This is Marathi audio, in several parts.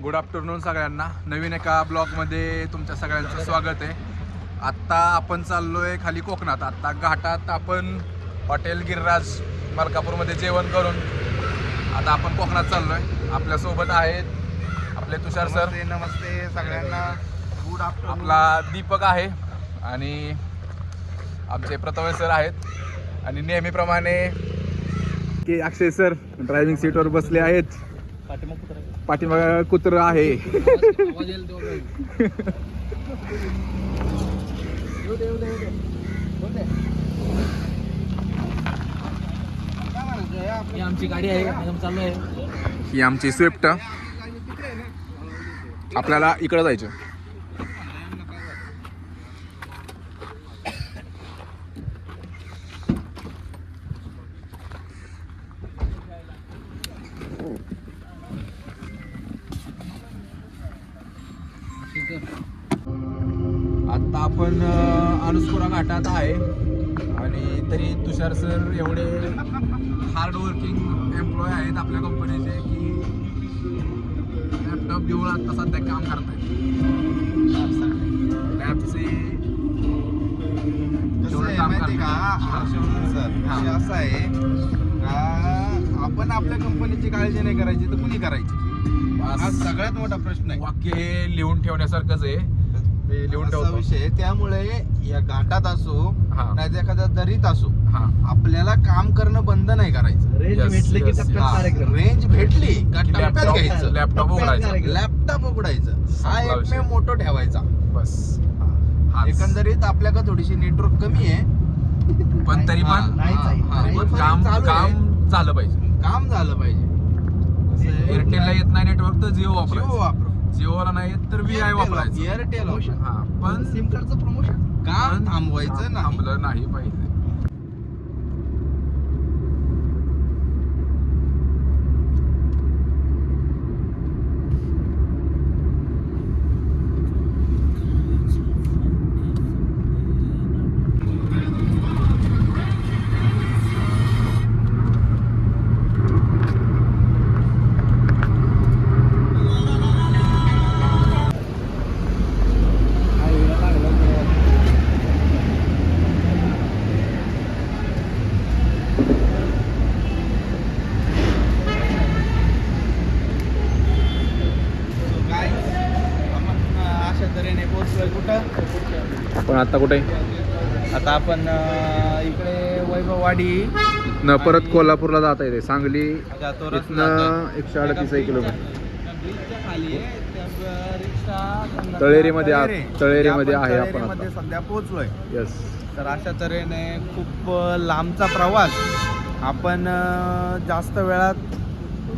गुड आफ्टरनून सगळ्यांना. नवीन एका ब्लॉगमध्ये तुमच्या सगळ्यांचं स्वागत आहे. आत्ता आपण चाललो आहे खाली कोकणात. आत्ता घाटात आपण हॉटेल गिरिराज मलकापूरमध्ये जेवण करून आता आपण कोकणात चाललो आहे. आपल्यासोबत आहेत आपले तुषार सर. नमस्ते सगळ्यांना. Good afternoon. आपला दीपक आहे आणि आमचे प्रथमेश सर आहेत आणि नेहमीप्रमाणे की अक्षय सर ड्रायव्हिंग सीटवर बसले आहेत. पाठीमाग कुत्र आहे. ही आमची गाडी आहे, चालू आहे. ही आमची स्विफ्ट. आपल्याला इकडं जायचं. आता आपण अनुस्पुरा घाटात आहे आणि तरी तुषार सर एवढे हार्ड वर्किंग एम्प्लॉय आहेत आपल्या कंपनीचे की लॅपटॉप घेऊन आता सध्या काम करतायत. लॅबचे असं आहे का आपण आपल्या कंपनीची काळजी नाही करायची तर कुणी करायची? हा सगळ्यात मोठा प्रश्न आहे. वाक्य लिहून ठेवण्यासारखंच आहे. लिहून ठेवतो विषय. त्यामुळे या घाटात असो हा. नाही एखाद्या दरीत असो हा आपल्याला काम करणं बंद नाही करायचं. रेंज Yes, भेटले की yes, टप्प्यात हा. कार्यक्रम. रेंज भेटली का की टप्प्यात laptop- घ्यायचं. laptop उघडायचा. लॅपटॉप उघडायचं. हा संपला विषय. एकमेव मोठो ठेवायचा. बस. हाच. एकंदरीत आपल्याकडे थोडीशी नेटवर्क कमी आहे पण तरी पण नाहीच आहे. तरी पण पण काम चालू आहे. काम झालं पाहिजे. काम झालं पाहिजे. एअरटेलला येत नाही नेटवर्क तर जिओ जिओ वापरायचं. वापरू. जिओला नाही येत तर व्ही आय वापरायचं. एअरटेल हा पण सिम कार्डचं प्रमोशन. काम थांबवायचं नाही. थांबलं नाही पाहिजे. काय आपण अशा तऱ्हेने पोहोचलोय कुठं? आपण आता कुठे आता आपण इकडे वैभववाडी न परत कोल्हापूरला जाता येते. सांगली जातो. इथनं 138 किलोमीटर. ब्रिजच्या खाली आहे. त्या रिक्षा तळेरीमध्ये तळेरीमध्ये आपण आहे आपण तळेरीमध्ये आता. सध्या पोहोचलोय. यस. तर अशा तऱ्हेने खूप लांबचा प्रवास आपण जास्त वेळात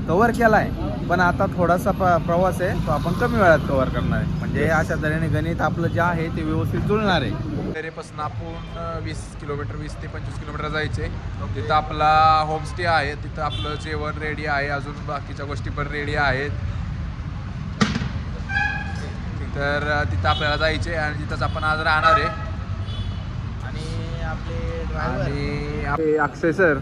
कव्हर केला आहे. पण आता थोडासा प्रवास आहे तो आपण कमी वेळात कव्हर करणार आहे. म्हणजे अशा तऱ्हेने गणित आपलं जे आहे ते व्यवस्थित जुळणार आहे. तळेरीपासून आपण 20 किलोमीटर 20 ते 25 किलोमीटर जायचे. तिथं आपला होमस्टे आहे. तिथं आपलं जेवण रेडी आहे. अजून बाकीच्या गोष्टी पण रेडी आहेत. तर तिथं आपल्याला जायचे आणि तिथंच आपण आज राहणार आहे. आणि आपले आणि आपले अक्षय सर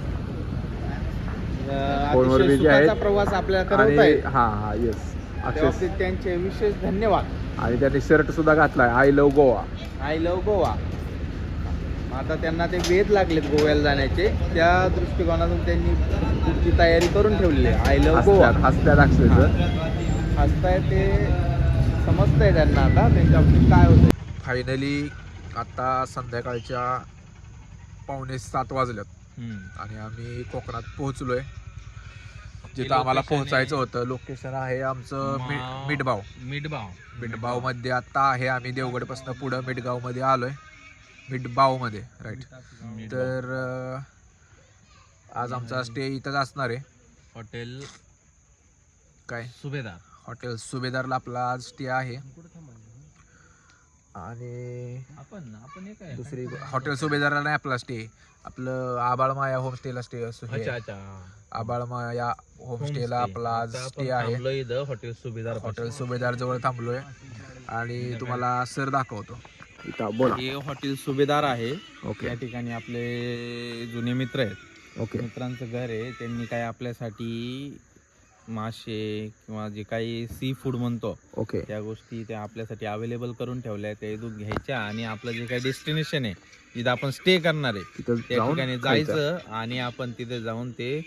फोनवर अतिशय busy आहेत. सुखाचा प्रवास आपल्याला करवत आणि आहे. हा येस अक्षय. त्याबाबतीत त्यांचे विशेष धन्यवाद. आणि त्याने शर्ट सुद्धा घातलाय I love Goa. I love Goa. आता त्यांना ते वेध लागलेत गोव्याला जाण्याचे. त्या दृष्टिकोनातून त्यांनी पुढची तयारी करून ठेवलेली आहे. I love Goa. हसत्यात अक्षय सर. हसताय ते समजतंय त्यांना आता त्यांच्या बाबतीत काय होतं. फायनली आता संध्याकाळच्या 6:45 वाजल्यात आणि आम्ही कोकणात पोहोचलोय. जिथं आम्हाला पोहोचायचं होतं. लोकेशन आहे आमचं मिठबाव मध्ये आता आहे. आम्ही देवगडपासून पुढं मिठगाव मध्ये आलोय. मिठबाव मध्ये राईट. तर आज आमचा स्टे इथंच असणार आहे. हॉटेल काय सुभेदार. हॉटेल सुभेदारला आपला आज स्टे आहे. आणि आपण हे काय दुसरी हॉटेल सुभेदारला नाही आपला स्टे. आपलं आबाळमाया होमस्टेला स्टे असतो. आबाळमाया होमस्टेला आपला आज स्टे आहे. हॉटेल सुभेदार. हॉटेल सुभेदार जवळ थांबलोय आणि तुम्हाला सर दाखवतो. इथं बोला. हे हॉटेल सुभेदार आहे. ओके या ठिकाणी आपले जुने मित्र आहेत. ओके. मित्रांचं घर आहे. त्यांनी काय आपल्यासाठी मासे किंवा जे काही सी फूड म्हणतो ओके. त्या गोष्टी त्या आपल्यासाठी अवेलेबल करून ठेवल्या त्या इथून घ्यायच्या आणि आपलं जे काही डेस्टिनेशन आहे जिथं आपण स्टे करणार आहे तिथं त्या जाऊन ठिकाणी खायचं. जायचं आणि आपण तिथे जाऊन ते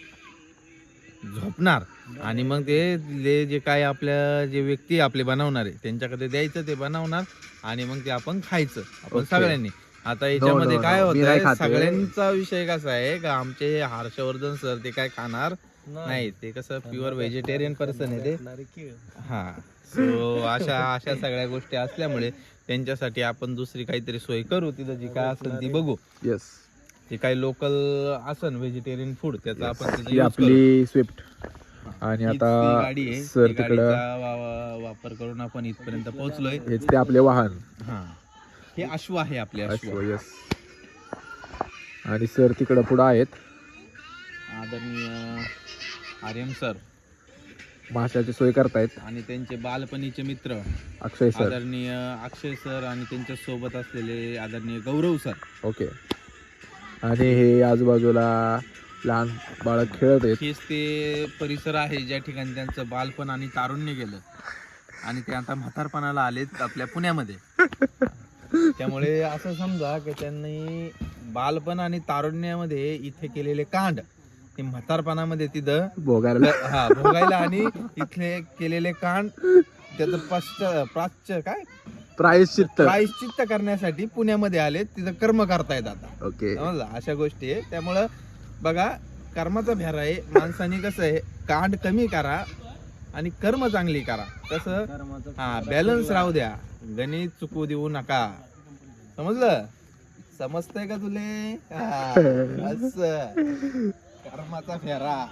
झोपणार आणि मग ते जे काय आपल्या जे व्यक्ती आपले बनवणार आहे त्यांच्याकडे द्यायचं, ते बनवणार आणि मग ते आपण खायचं आपण Okay. सगळ्यांनी. आता याच्यामध्ये no, काय no. मी नाही होतंय, खात आहे. सगळ्यांचा विषय कसा आहे का आमचे हर्षवर्धन सर ते काय खाणार नाही, ते कसं प्युअर व्हेजिटेरियन पर्सन आहे ते. हा, सो अशा सगळ्या गोष्टी असल्यामुळे त्यांच्यासाठी आपण दुसरी काहीतरी सोय करू, तिथं जी काय असेल ती बघू. येस. जे काही लोकल असन व्हेजिटेरियन फूड त्याचा आपण तिथं ही use करू. आपली स्विफ्ट आणि हीच आता ती गाडी आहे. सर ती तिकडं गाडीचा वापर करून आपण इथपर्यंत पोहोचलोय. हेच ते आपले वाहन हा, हे अश्व आहे आपले अश्व. येस. आणि सर तिकडं पुढं आहेत. आदरणीय आर्यम सर माशाची सोय करतायत आणि त्यांचे बालपणीचे मित्र अक्षय सर. आदरणीय अक्षय सर आणि त्यांच्या सोबत असलेले आदरणीय गौरव सर. ओके. आणि हे आजूबाजूला लहान बाळक खेळत आहेत. हेच ते परिसर आहे ज्या ठिकाणी त्यांचं बालपण आणि तारुण्य गेलं आणि ते आता म्हातारपणाला आलेत आपल्या पुण्यामध्ये. त्यामुळे असं समजा की त्यांनी बालपण आणि तारुण्यामध्ये इथे केलेले कांड ते म्हातारपणामध्ये तिथं भोगायला भोगायला आणि इथले केलेले कांड त्याचं प्रायश्चित्त करण्यासाठी पुण्यामध्ये आले, तिथं कर्म करतायत आता. ओके. समजलं, अशा गोष्टी आहे. त्यामुळं बघा, कर्माचा फेरा आहे. माणसाने कसं आहे, कांड कमी करा आणि कर्म चांगली करा. कसं बॅलन्स राहू द्या, गणित चुकू देऊ नका. समजलं? समजतंय का तुले? असं कर्माचा फेरा.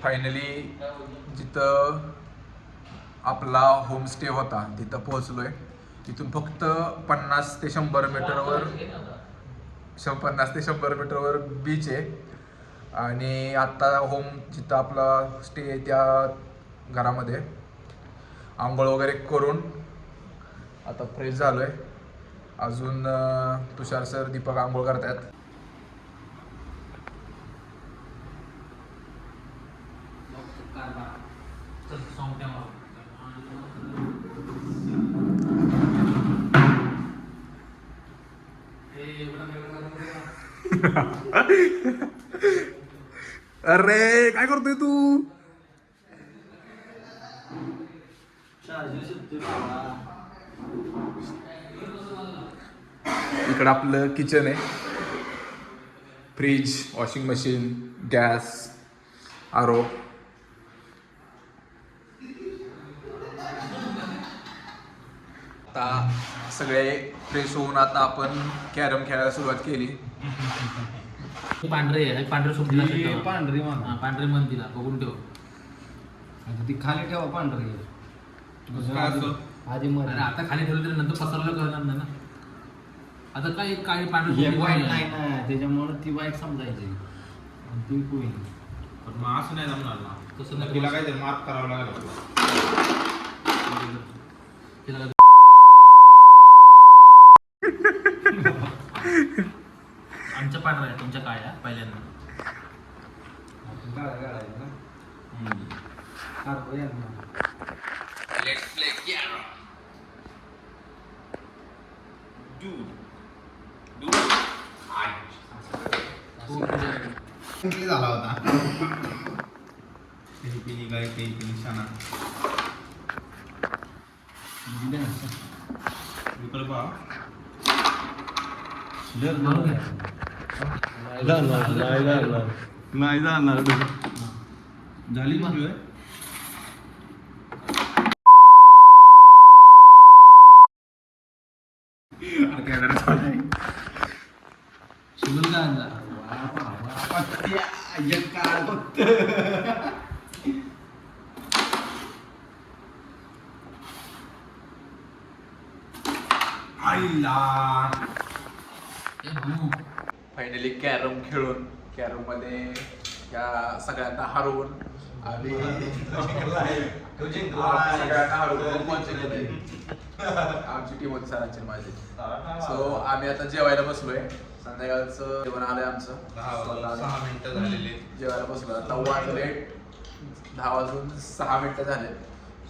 फायनली जिथं आपला होमस्टे होता तिथं पोहोचलोय. तिथून फक्त 50 ते 100 मीटरवर 50 ते 100 मीटरवर बीच आहे. आणि आत्ता जिथं आपला स्टे आहे त्या घरामध्ये आंघोळ वगैरे करून आता फ्रेश झालोय. अजून तुषार सर, दीपक आंघोळ करतायत. अरे काय करतोय तू? इकडं आपलं किचन आहे. फ्रीज, वॉशिंग मशीन, गॅस, आरो. आता सगळे फ्रेश होऊन आता आपण कॅरम खेळायला सुरुवात केली. पांढरे आहे, पांढरे सोबतीला पांढरी पांढरे मन तिला बघून ठेव. ती खाली ठेवा पांढरी आधी अरे आता खाली ठेवलं तरी नंतर पसरलं करणार नाही ना. आता काय काय पांढरे मध्ये सोबती वाईट नाही. नाही ना, त्याच्यामुळे ती वाईट समजायची आणि ती होईल. पण मग असं नाही जमणार ना, तसं नाही. तिला काहीतरी मार्क करावं लागेल. तिला काय आमचं पांढरं आहे, तुमच्या काय आहे पहिल्यांदा. आपण काळा काढायचं ना. काढतो या ना. झाला होता. पिली गाय, पिली शाना. विकल्प नाही जाणार. झाली म्हणजे शिवल का आणला. आईला ए भाऊ फायनली कॅरम खेळून कॅरममध्ये या सगळ्यांना हरवून आम्ही सगळ्यांना हरवून आमची टीम होती सरांची माझी. सो आम्ही आता जेवायला बसलोय. संध्याकाळचं जेवण आलंय आमचं. 6 मिनिटं झालेली. जेवायला बसलो. आता वाजले 10 वाजून 6 मिनिटं झाले.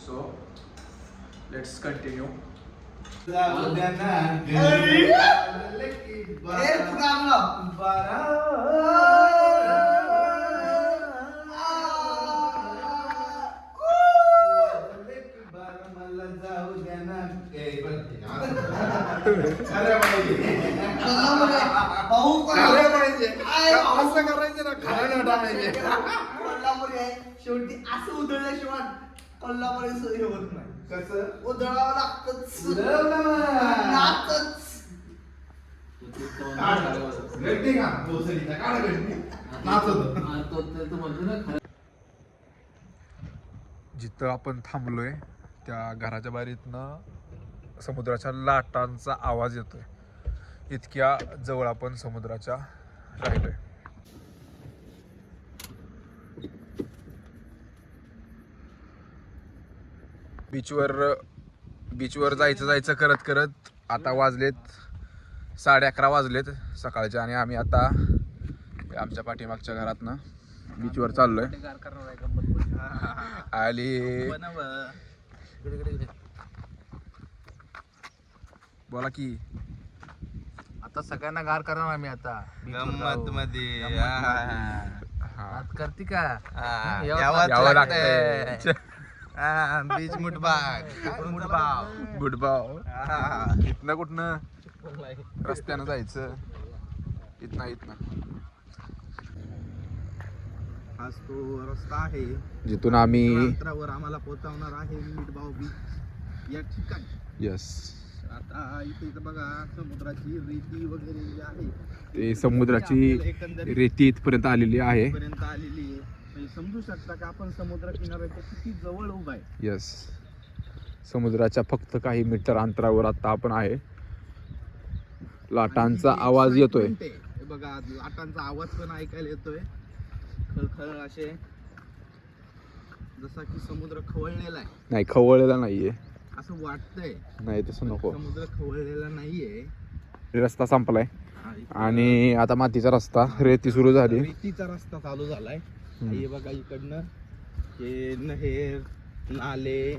So let's continue. शेवटी असं उधळल्याशिवाय कोल्हापुरी सोयी होत नाही. कसं उधळावं लागतच. जिथं आपण थांबलोय त्या घराच्या बाहेरीतनं समुद्राच्या लाटांचा आवाज येतोय. इतक्या जवळ आपण समुद्राच्या राहिलोय. बीचवर जायचं करत करत आता वाजलेत 11:30 वाजलेत सकाळचे आणि आम्ही आता आमच्या पाठीमागच्या घरातनं बीचवर चाललोय. आणि बोला की आता सगळ्यांना गार करणार आम्ही आता गंमत मध्ये हात करते का यावं लागतंय. बीच मुठबाग गुडबाव इथनं कुठनं रस्त्यानं जायचं. इथनं आज तो रस्ता आहे जिथून आम्ही अंतरावर आम्हाला पोहोचवणार आहे मिठबाव बीच या ठिकाणी. यस आता इथे बघा समुद्राची रेती वगैरे जी आहे ते समुद्राची रेती इथपर्यंत आलेली आहे. पर्यंत आलेली आहे. म्हणजे समजू शकता की आपण समुद्र किनाऱ्याच्या किती जवळ उभा आहे. यस समुद्राच्या फक्त काही मीटर अंतरावर आता आपण आहे. लाटांचा आवाज येतोय. हे बघा लाटांचा आवाज पण ऐकायला येतोय. खळखळ असे जसा की समुद्र खवळलेला आहे. नाही खवळलेला नाहीये. असं वाटतंय. नाही तसं नको. समुद्र खवळलेला नाहीये. रस्ता संपलाय आणि आता मातीचा रस्ता रेती सुरू झाली. रेतीचा रस्ता चालू झालाय. हे बघा इकडनं हे नहेर नाले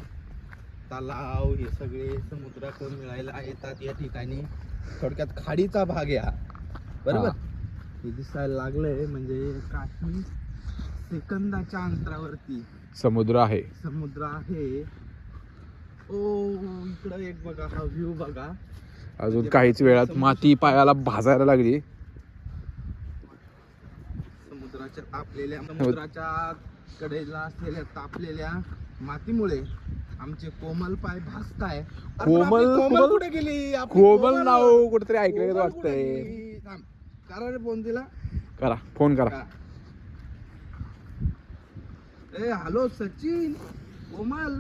तलाव हे सगळे समुद्राकडून मिळायला येतात या ठिकाणी. थोडक्यात खाडीचा भाग या बरोबर. हे दिसायला लागलंय म्हणजे काही सेकंदाच्या अंतरावरती समुद्र आहे. समुद्र आहे. ओ इकडं एक बघा हा व्ह्यू बघा. अजून काहीच वेळात माती पायाला भाजायला लागली. समुद्राच्या कडेला असलेल्या तापलेल्या मातीमुळे आमचे कोमल पाय भासताय. कोमल कुठे गेली? कोमल नाव कुठेतरी ऐकलं वाटतंय. करा रे फोन तिला. फोन करा. ए hello Sachin Komal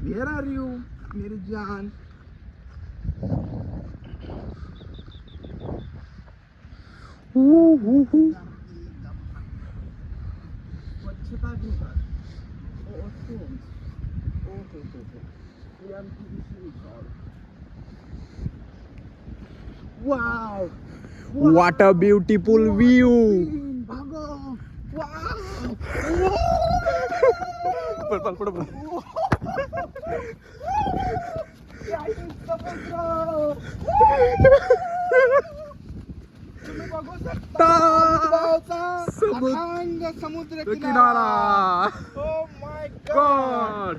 where are you मेरी जान. स्वच्छता घेतात. Wow What a beautiful view. भागो. वाव तुम्ही बघू शकता समुद्र किनारा. Oh my God.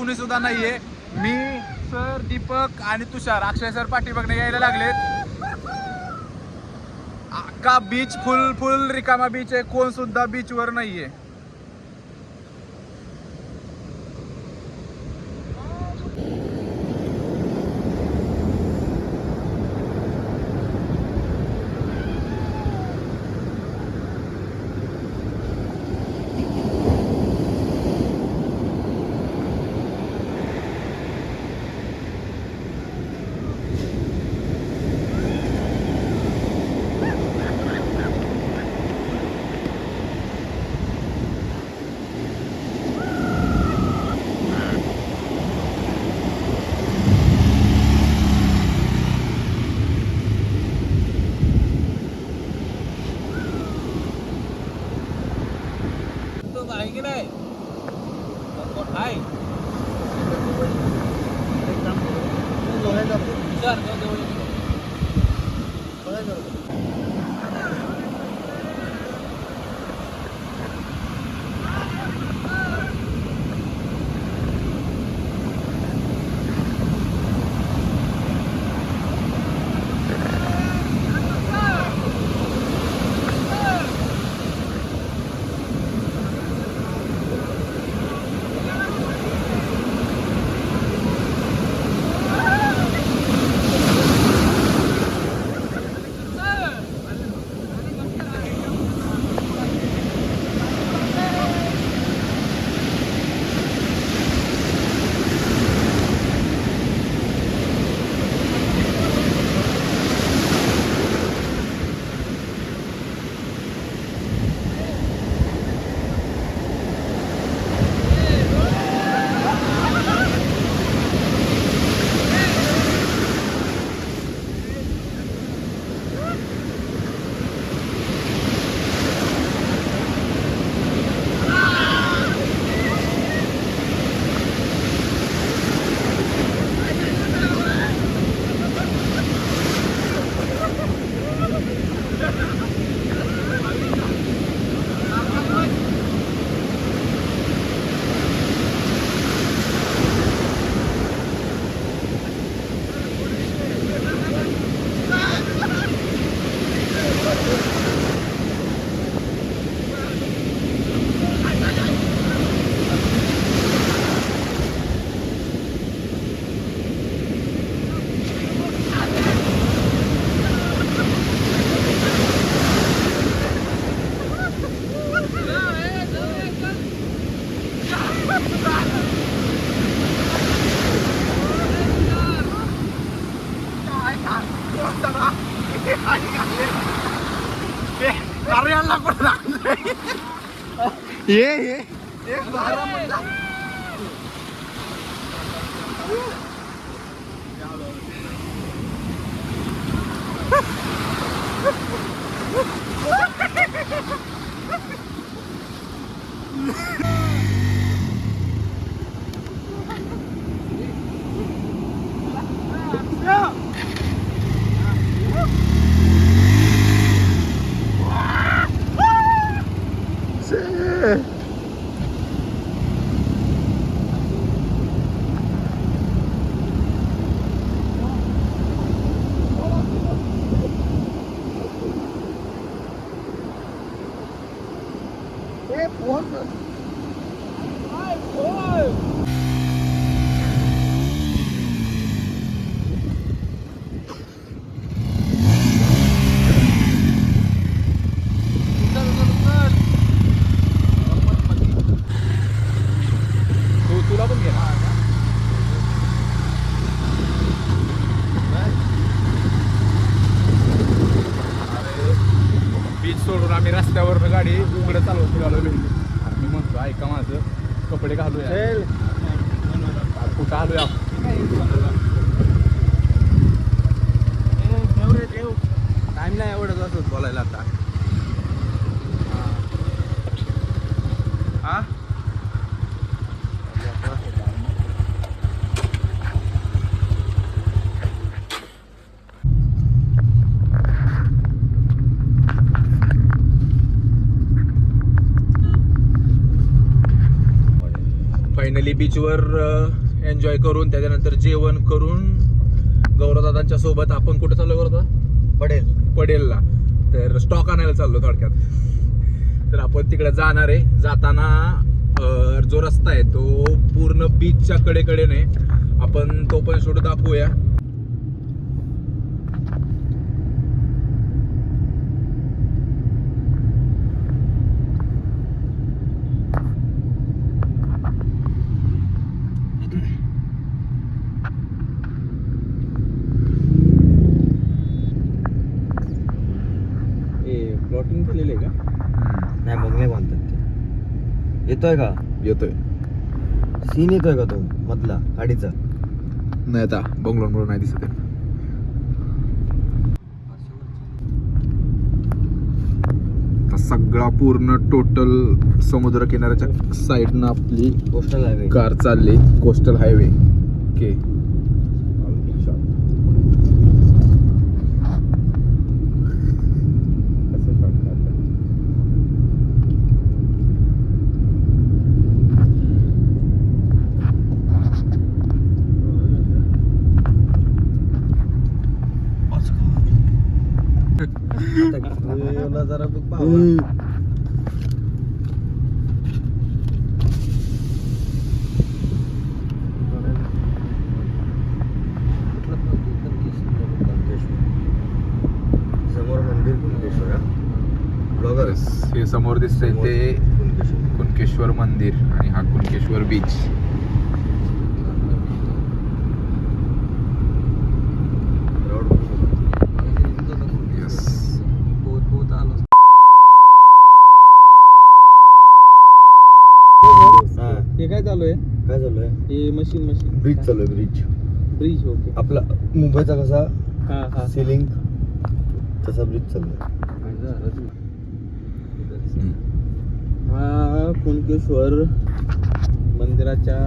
कुणी सुद्धा नाहीये. मी, सर, दीपक आणि तुषार, अक्षय सर पाठीमागने यायला लागलेत. का बीच फुल रिकामा बीच आहे, कोण सुद्धा बीच वर नाहीये. आहे की नाही आहे ये तुला पण घे ना. बीच सोडून आम्ही रस्त्यावर गाडी उघडं चालवत निघालो. मी म्हणतो ऐका माझं, कपडे घालूया, कुठं आलोया. टाइम नाही एवढंच असंच बोलायला आता. हा फायनली बीचवर एन्जॉय करून त्याच्यानंतर जेवण करून गौरवदादांच्या सोबत आपण कुठे चाललो गौरवदा? पडेलला. तर स्टॉक आणायला चाललो थोडक्यात. तर आपण तिकडे जाणार आहे. जाताना जो रस्ता आहे तो पूर्ण बीचच्या कडेकडेने आपण तो पण शूट दाखवूया. प्लॉटिंग केलेलं आहे का? नाही बंगले बांधतात ते. येतोय का येतोय सीन येतोय का तो मधला गाडीचा? नाही आता बंगलोर नाही दिसत आहे. आता सगळा पूर्ण टोटल समुद्र किनाऱ्याच्या साईडनं आपली कोस्टल हायवे. कार चालली. कोस्टल हायवे के जरा बघ समोर मंदिर कुणकेश्वर. ब्लॉगर हे समोर दिसतंय ते कुणकेश्वर मंदिर आणि हा कुणकेश्वर बीच. हे काय चालू आहे? काय चालू आहे? हे मशीन ब्रिज चालू आहे. ब्रिज. ओके. आपला मुंबईचा कसा हा सिलिंग तसा ब्रिज चालू आहे. हा कुणकेश्वर मंदिराच्या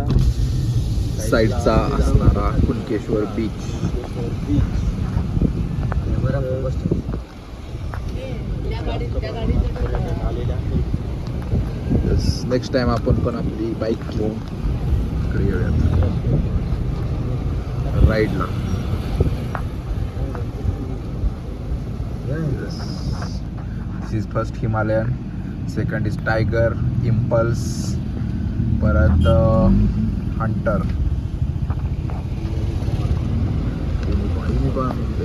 साईडचा असणारा कुणकेश्वर बीच. नेक्स्ट टाइम आपण पण आपली बाईक घेऊन इकडे येऊयात राईडला. This is first Himalayan, second is Tiger, Impulse, परत हंटर.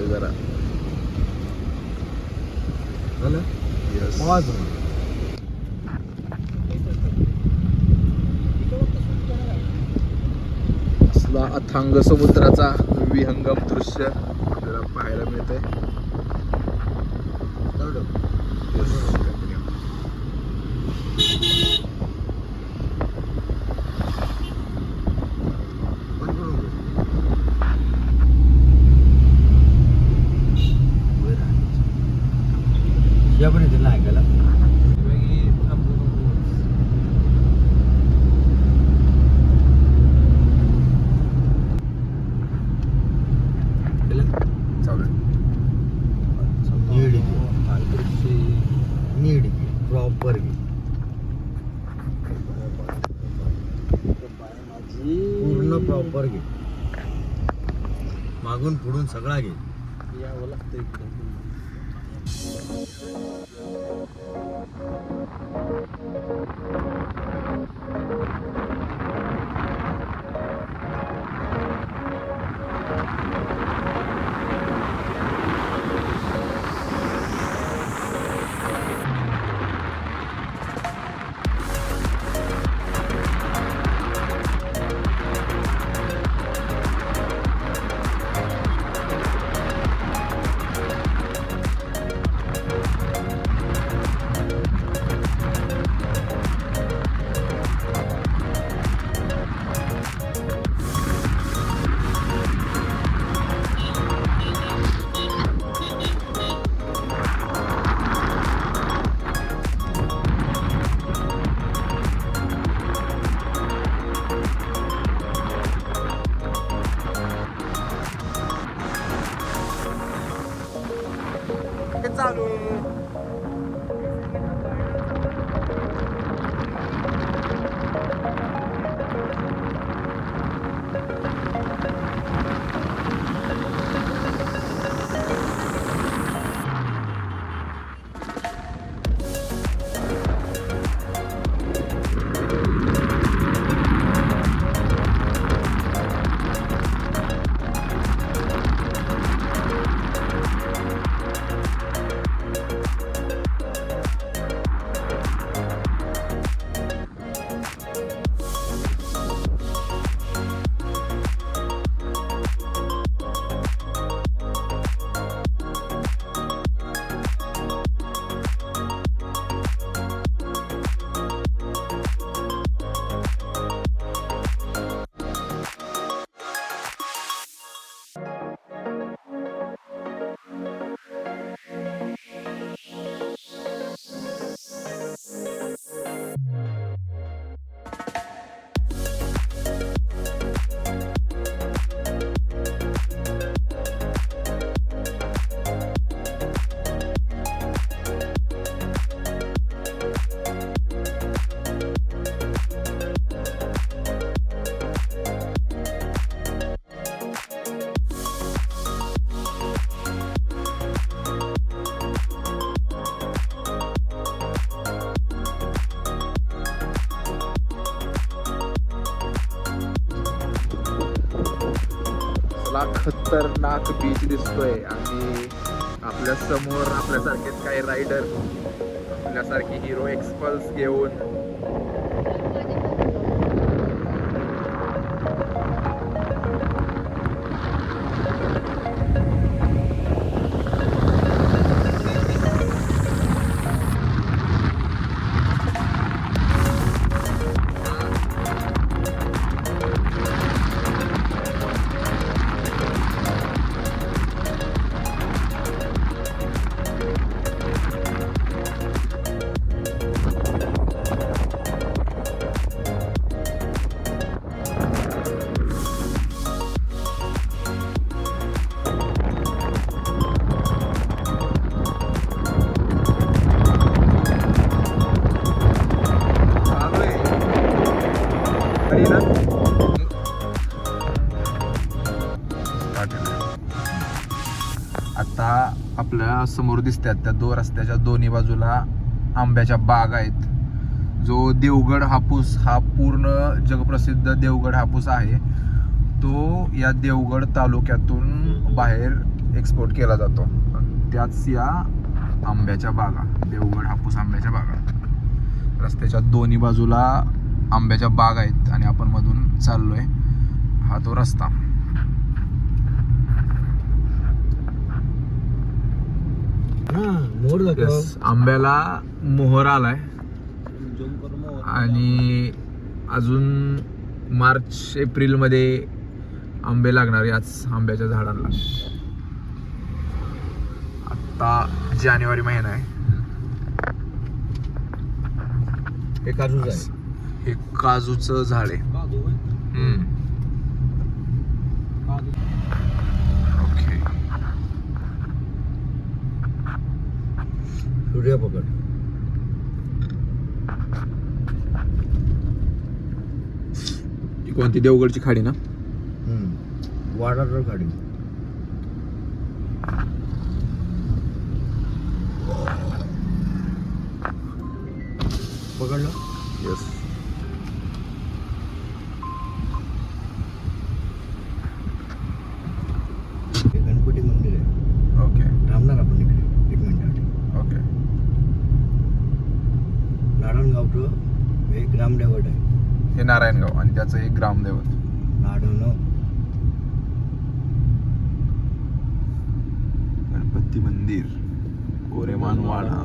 जरा येस असला अथांग समुद्राचा विहंगम दृश्य आपल्याला पाहायला मिळतंय. या पण येतील ना ऐकायला. नीड प्रॉपर घे. पूर्ण प्रॉपर घे. मागून पुढून सगळा घे. यावं लागतं इकडे. मला खतरनाक बीच दिसतोय आणि आपल्या समोर आपल्यासारखेच काही रायडर आपल्यासारखी हिरो एक्सपल्स घेऊन आता आपल्या समोर दिसतात त्या रस्त्याच्या दोन्ही बाजूला आंब्याच्या बाग आहेत. जो देवगड हापूस हा पूर्ण जगप्रसिद्ध देवगड हापूस आहे तो या देवगड तालुक्यातून बाहेर एक्सपोर्ट केला जातो. त्याच या आंब्याच्या बागा, देवगड हापूस आंब्याच्या बागा. रस्त्याच्या दोन्ही बाजूला आंब्याच्या बाग आहेत आणि आपण मधून चाललोय. हा तो रस्ता. मोर दाखव. आंब्याला मोहर आलाय आणि अजून मार्च एप्रिल मध्ये आंबे लागणार याच आंब्याच्या झाडाला. आता जानेवारी महिना आहे. हे काजूच आहे. हे काजूचं झाड आहे. ओके. सूर्य पकड. ही कोणती देवगडची खाडी ना? वाडार गाडी. पकडलं. येस. हे गणपती मंदिर आहे. ओके थांबणार आपण इकडे 1 मिनिटासाठी. ओके. नारायणगावचं हे ग्रामदेवत आहे. हे नारायणगाव आणि त्याचं एक ग्रामदैवत. नाडवणं गणपती मंदिर गोरेमानवाडा.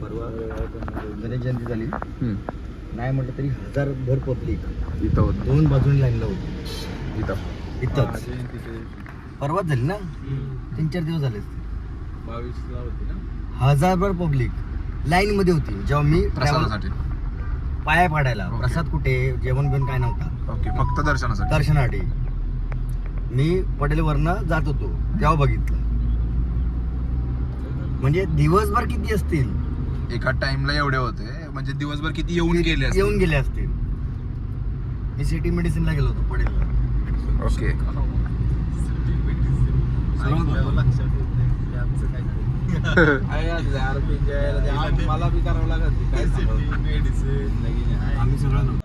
परवा गणेश जयंती झाली नाही म्हटलं तरी 1000भर पब्लिक इथं होतं. 2 बाजूनी लाईनला होती. इथं इथंच परवाच झाली ना. 3-4 दिवस झाले. 22ला होती ना. 1000भर पब्लिक लाईन मध्ये होती. जेव्हा मी प्रसादासाठी. पाया पाडायला ओके. प्रसाद कुठे जेवण बिवण काय नव्हता. ओके फक्त दर्शनासाठी. दर्शनासाठी मी पटेलवरनं जात होतो तेव्हा बघितलं. म्हणजे दिवसभर किती असतील. एका टाइमला एवढे होते म्हणजे दिवसभर किती येऊन गेले असतील? येऊन गेले असतील. मी सिटी मेडिसिनला गेलो होतो पटेलला. ओके. मला बी करावं लागत. आम्ही सगळं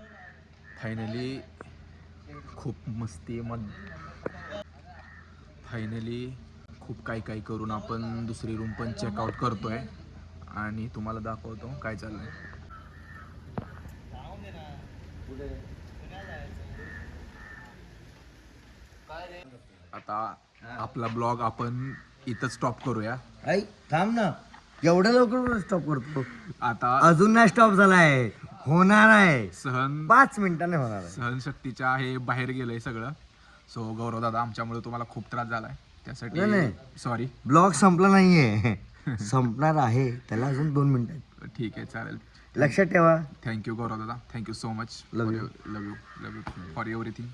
फायनली खूप मस्ती फायनली खूप काही करून आपण दुसरी रूम पण चेकआउट करतोय आणि तुम्हाला दाखवतो काय चाललंय. आता आपला ब्लॉग आपण इथं स्टॉप करूया. आई थांब ना. एवढ्या लवकर स्टॉप करतो. आता अजून नाही स्टॉप झालाय. होणार आहे. सहन 5 मिनिटांनी होणार आहे. सहनशक्तीच्या हे बाहेर गेलंय सगळं. सो गौरव दादा आमच्यामुळे तुम्हाला खूप त्रास झालाय नाही. त्यासाठी सॉरी. ब्लॉग संपला नाहीये. संपणार आहे. त्याला अजून 2 मिनिटं. ठीक आहे चालेल. लक्षात ठेवा. थँक्यू गौरव दादा. Thank you so much. Love you. Love you for everything.